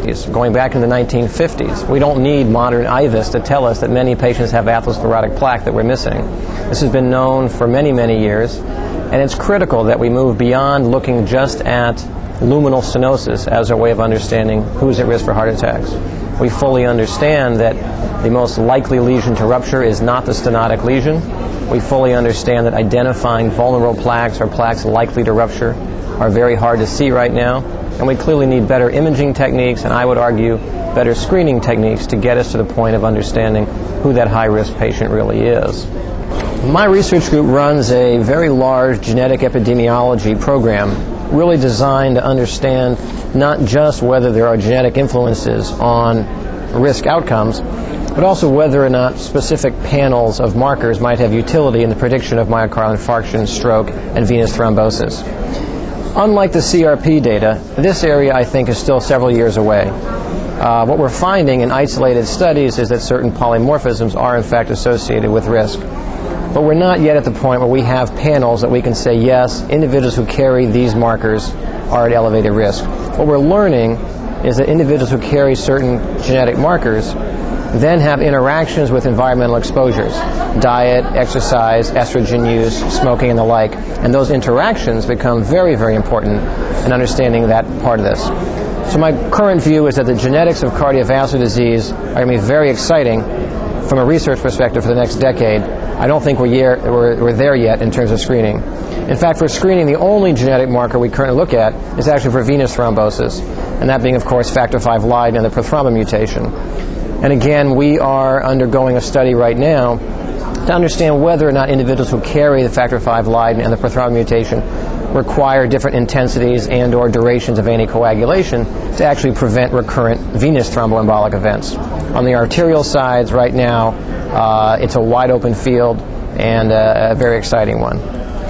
1950s, going back into the 1950s. We don't need modern IVUS to tell us that many patients have atherosclerotic plaque that we're missing. This has been known for many, many years, and it's critical that we move beyond looking just at luminal stenosis as a way of understanding who's at risk for heart attacks. We fully understand that the most likely lesion to rupture is not the stenotic lesion. We fully understand that identifying vulnerable plaques or plaques likely to rupture are very hard to see right now, and we clearly need better imaging techniques, and I would argue better screening techniques to get us to the point of understanding who that high-risk patient really is. My research group runs a very large genetic epidemiology program really designed to understand not just whether there are genetic influences on risk outcomes, but also whether or not specific panels of markers might have utility in the prediction of myocardial infarction, stroke, and venous thrombosis. Unlike the CRP data, this area I think is still several years away. What we're finding in isolated studies is that certain polymorphisms are in fact associated with risk. But we're not yet at the point where we have panels that we can say, yes, individuals who carry these markers are at elevated risk. What we're learning is that individuals who carry certain genetic markers then have interactions with environmental exposures, diet, exercise, estrogen use, smoking, and the like. And those interactions become very, very important in understanding that part of this. So my current view is that the genetics of cardiovascular disease are going to be very exciting from a research perspective for the next decade. I don't think we're there yet in terms of screening. In fact, for screening, the only genetic marker we currently look at is actually for venous thrombosis, and that being, of course, factor V Leiden and the prothrombin mutation. And again, we are undergoing a study right now to understand whether or not individuals who carry the factor V Leiden and the prothrombin mutation require different intensities and or durations of anticoagulation to actually prevent recurrent venous thromboembolic events. On the arterial sides right now, it's a wide open field and a very exciting one.